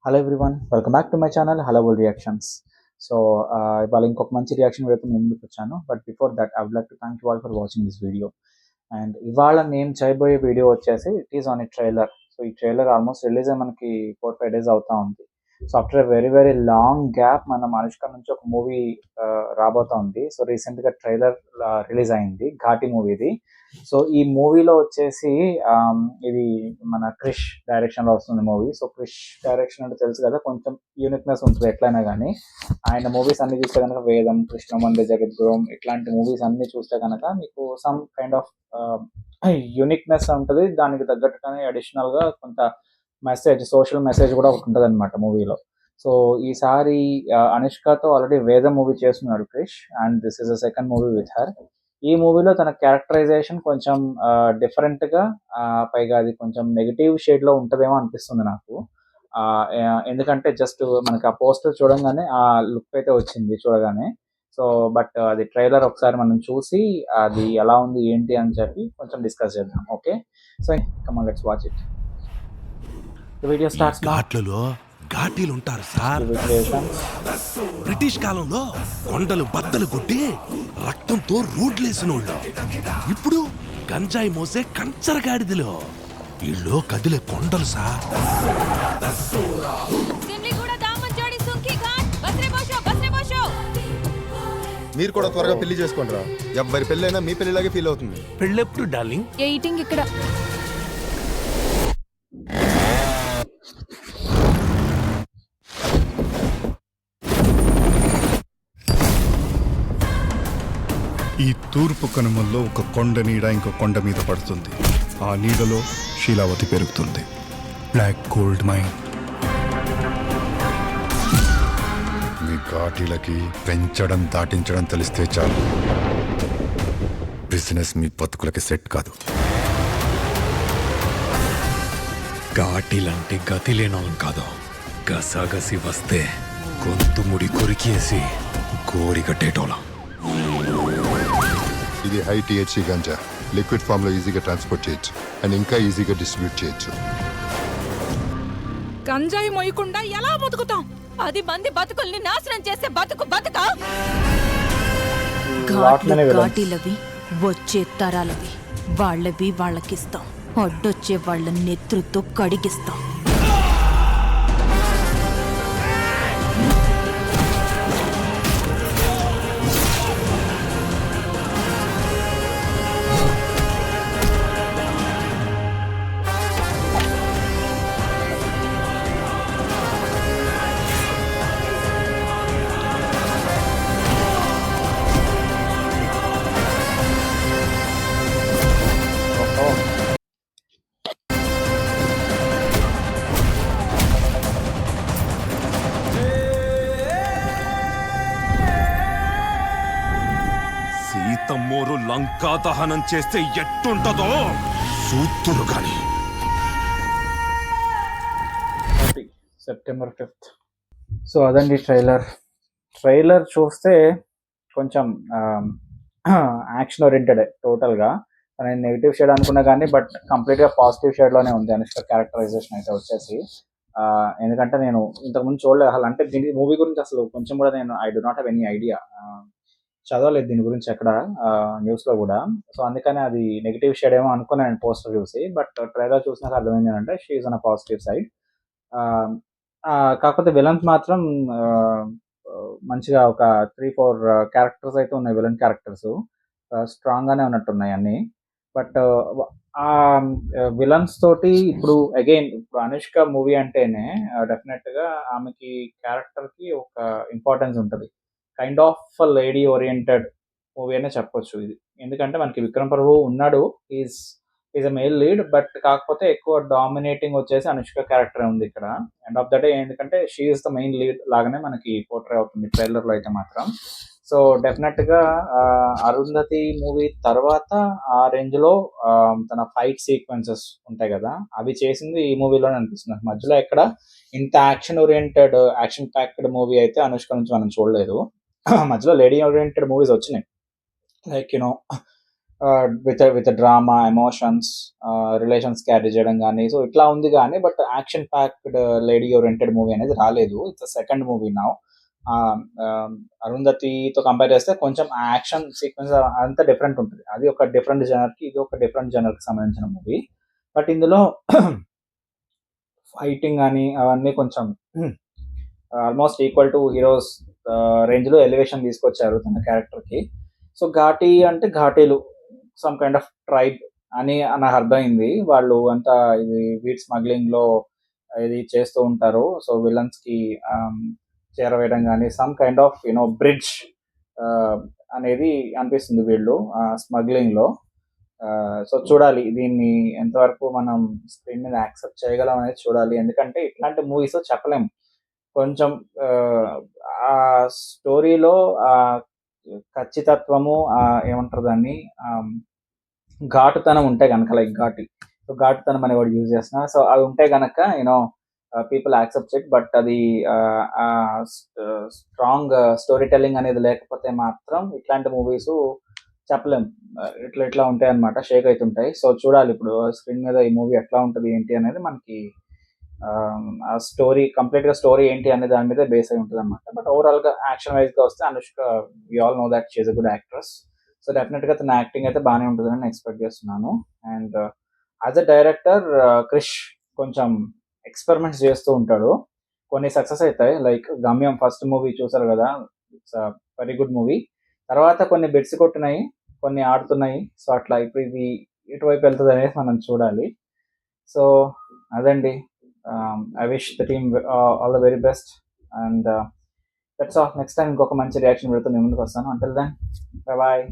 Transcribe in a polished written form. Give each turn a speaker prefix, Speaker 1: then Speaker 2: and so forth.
Speaker 1: Hello everyone, welcome back to my channel hello world reactions. So ఇవాళ ఇంకొక మంచి reaction వీడియోతో నేను ముందుకు వచ్చాను. But before that I would like to thank you all for watching this video. And ఇవాళ నేను చేయబోయే వీడియో వచ్చేసి it is on a trailer. So ఈ ట్రైలర్ ఆల్మోస్ట్ రిలీజ్ అయ్యి మనకి 4-5 days అవుతా ఉంది. So after a very very long gap మన అనుష్క నుంచి ఒక మూవీ రాబోతా ఉంది. సో రీసెంట్గా ట్రైలర్ రిలీజ్ అయింది, ఘాటి మూవీది. సో ఈ మూవీలో వచ్చేసి ఇది మన క్రిష్ డైరెక్షన్ లో వస్తుంది మూవీ. సో క్రిష్ డైరెక్షన్ అంటే తెలుసు కదా, కొంచెం యూనిక్నెస్ ఉంటుంది ఎట్లయినా కానీ. ఆయన మూవీస్ అన్ని చూస్తే కనుక వేదం, కృష్ణమంది, జగద్గురం ఇట్లాంటి మూవీస్ అన్ని చూస్తే కనుక మీకు సమ్ కైండ్ ఆఫ్ యూనిక్నెస్ ఉంటుంది. దానికి తగ్గట్టుగానే అడిషనల్ గా కొంత మెసేజ్, సోషల్ మెసేజ్ కూడా ఒకటి ఉంటుంది అనమాట మూవీలో. సో ఈసారి అనుష్కతో ఆల్రెడీ వేదం మూవీ చేస్తున్నాడు Krish, and this is the second movie with her. ఈ మూవీలో తన క్యారెక్టరైజేషన్ కొంచెం డిఫరెంట్గా, పైగా అది కొంచెం నెగిటివ్ షేడ్లో ఉంటుందేమో అనిపిస్తుంది నాకు. ఎందుకంటే జస్ట్ మనకి ఆ పోస్టర్ చూడంగానే ఆ లుక్ అయితే వచ్చింది చూడగానే. సో బట్ అది ట్రైలర్ ఒకసారి మనం చూసి అది ఎలా ఉంది ఏంటి అని చెప్పి కొంచెం డిస్కస్ చేద్దాం. Okay, so come on, let's watch it. The video starts now.
Speaker 2: ఘాట్లలో ఘాటీలు ఉంటారు సార్. బ్రిటిష్ కాలంలో కొండలు బద్దలు కొట్టి రక్తంతో రోడ్లేసిన వాళ్ళు ఇప్పుడు గంజాయి మోసే కంచరగాడిదిలో వీళ్ళు కదిలే కొండలు సార్.
Speaker 3: మీరు కూడా త్వరగా పెళ్లి చేసుకోండిరా. ఎవరి పెళ్ళైనా మీ పెళ్లిలాగే ఫీల్ అవుతుంది.
Speaker 2: పెళ్ళెప్పుడు డార్లింగ్?
Speaker 4: ఎయిటింగ్ ఇక్కడ.
Speaker 5: ఈ తూర్పు కనుమల్లో ఒక కొండ నీడ ఇంకో కొండ మీద పడుతుంది. ఆ నీడలో శీలావతి పెరుగుతుంది. Black gold mine. మీ ఘాటీలకి పెంచడం దాటించడం తెలిస్తే చాలు. బిజినెస్ మీ బతుకులకి సెట్ కాదు.
Speaker 6: ఘాటీలంటే గతి లేనోళ్ళం కాదు. గసాగసి వస్తే గొంతు ముడి కొరికేసి గోరి కట్టేటోళ్ళం.
Speaker 3: ఇది హై టీహెచ్సీ గంజా. లిక్విడ్ ఫామ్ లో ఈజీగా ట్రాన్స్పోర్ట్ చేయొచ్చు అండ్ ఇంకా ఈజీగా డిస్ట్రిబ్యూట్ చేయొచ్చు.
Speaker 4: గంజాయి మోయకుండా ఎలా బతుకుతాం? 10 మంది బతుకుల్ని నాశనం చేసే బతుకా?
Speaker 7: ఘాటీలవి వచ్చే తరాలవి. వాళ్ళవి వాళ్ళకిస్తాం. అడ్డొచ్చే వాళ్ళ నెత్రుతో కడిగిస్తాం.
Speaker 2: సీతమ్మోరు లంకా దహనం చేస్తే ఎట్టుంటదో సూత్తురు గాని.
Speaker 1: September 5th. సో అదండి ట్రైలర్ చూస్తే కొంచెం యాక్షన్ ఓరియంటెడ్ టోటల్గా. నేను నెగిటివ్ షేడ్ అనుకున్నా కానీ బట్ కంప్లీట్గా పాజిటివ్ షేడ్లోనే ఉంది అనుష్క క్యారెక్టరైజేషన్ అయితే వచ్చేసి. ఎందుకంటే నేను ఇంతకుముందు చూడలేదు అసలు. అంటే దీని మూవీ గురించి అసలు కొంచెం కూడా నేను I do not have any idea, చదవలేదు దీని గురించి ఎక్కడ న్యూస్లో కూడా. సో అందుకని అది నెగిటివ్ షేడ్ ఏమో అనుకున్నాను పోస్టర్ చూసి. బట్ ట్రైలర్ చూసినాక అర్థమైంది ఏంటంటే she is on a positive side. కాకపోతే విలన్స్ మాత్రం మంచిగా ఒక 3-4 క్యారెక్టర్స్ అయితే ఉన్నాయి. విలన్ క్యారెక్టర్స్ స్ట్రాంగ్గానే ఉన్నట్టున్నాయి అన్నీ. బట్ ఆ విలన్స్ తోటి ఇప్పుడు అగైన్ ఇప్పుడు అనుష్క మూవీ అంటేనే డెఫినెట్గా ఆమెకి క్యారెక్టర్కి ఒక ఇంపార్టెన్స్ ఉంటుంది. Kind of lady oriented movie అనే చెప్పొచ్చు ఇది. ఎందుకంటే మనకి విక్రమ్ ప్రభు ఉన్నాడు, is a male lead. But కాకపోతే ఎక్కువ డామినేటింగ్ వచ్చేసి అనుష్క క్యారెక్టర్ ఉంది ఇక్కడ. ఎండ్ ఆఫ్ ద డే ఎందుకంటే she is the main lead లాగానే మనకి పోర్ట్రే అవుతుంది ట్రైలర్లో అయితే మాత్రం. సో డెఫినెట్గా అరుంధతి మూవీ తర్వాత ఆ రేంజ్లో తన ఫైట్ సీక్వెన్సెస్ ఉంటాయి కదా, అవి చేసింది ఈ మూవీలోనే అనిపిస్తుంది. మధ్యలో ఎక్కడ ఇంత యాక్షన్ ప్యాక్డ్ మూవీ అయితే అనుష్క నుంచి మనం చూడలేదు. మధ్యలో లేడీ ఓరియంటెడ్ మూవీస్ వచ్చినాయి, like with drama, emotions, relations carry చేయడం కానీ, సో ఇట్లా ఉంది కానీ but action packed lady oriented movie అనేది రాలేదు. It's second movie now. అరుంధతితో కంపేర్ చేస్తే కొంచెం యాక్షన్ సీక్వెన్స్ అంతా డిఫరెంట్ ఉంటుంది. అది ఒక డిఫరెంట్ జనర్కి, ఇది ఒక డిఫరెంట్ జనర్కి సంబంధించిన మూవీ. బట్ ఇందులో ఫైటింగ్ కానీ అవన్నీ కొంచెం ఆల్మోస్ట్ ఈక్వల్ టు హీరోస్ రేంజ్లో ఎలివేషన్ తీసుకొచ్చారు తన క్యారెక్టర్కి. సో ఘాటీ అంటే ఘాటీలు, సమ్ కైండ్ ఆఫ్ ట్రైబ్ అని నాకు అర్థమైంది. వాళ్ళు అంతా ఇది వీట్ స్మగ్లింగ్లో ఇది చేస్తూ ఉంటారు. సో విలన్స్కి చేరవేయడం కానీ, సమ్ కైండ్ ఆఫ్ బ్రిడ్జ్ అనేది అనిపిస్తుంది వీళ్ళు స్మగ్లింగ్లో. సో చూడాలి దీన్ని ఎంతవరకు మనం స్క్రీన్ మీద యాక్సెప్ట్ చేయగలం అనేది చూడాలి. ఎందుకంటే ఇట్లాంటి మూవీస్ చెప్పలేం. కొంచెం ఆ స్టోరీలో ఖచ్చితత్వము, ఏమంటారు దాన్ని, ఘాటుతనం ఉంటే కనుక, లైక్ సో ఘాటుతనం అనే వాడు యూజ్ చేస్తున్నా, సో అది ఉంటే కనుక పీపుల్ యాక్సెప్ట్ ఇట్. బట్ అది స్ట్రాంగ్ స్టోరీ టెల్లింగ్ అనేది లేకపోతే మాత్రం ఇట్లాంటి మూవీస్ చెప్పలేం. ఇట్లా ఉంటాయి అనమాట, షేక్ అవుతుంటాయి. సో చూడాలి ఇప్పుడు స్క్రీన్ మీద ఈ మూవీ ఎట్లా ఉంటుంది ఏంటి అనేది మనకి ఆ స్టోరీ కంప్లీట్గా స్టోరీ ఏంటి అనే దాని మీద బేస్ అయి ఉంటుంది అనమాట. బట్ ఓవరాల్గా యాక్షన్ వైజ్గా వస్తే Anushka, we all know that she is a good actress. So డెఫినెట్గా తన యాక్టింగ్ అయితే బాగానే ఉంటుందని నేను ఎక్స్పెక్ట్ చేస్తున్నాను. And as a director Krish కొంచెం ఎక్స్పెరిమెంట్స్ చేస్తూ ఉంటాడు. కొన్ని సక్సెస్ అవుతాయి, లైక్ గమ్యం ఫస్ట్ మూవీ చూసారు కదా, ఇట్స్ వెరీ గుడ్ మూవీ. తర్వాత కొన్ని బెట్స్ కొట్టినాయి, కొన్ని ఆడుతున్నాయి. సో అట్లా ఇప్పుడు ఇది ఇటువైపు వెళ్తుంది అనేది మనం చూడాలి. సో అదండి, I wish the team all the very best. And that's all. Next time ఇంకొక మంచి రియాక్షన్ పెడుతూ నేను ముందుకు వస్తాను. Until then, bye bye.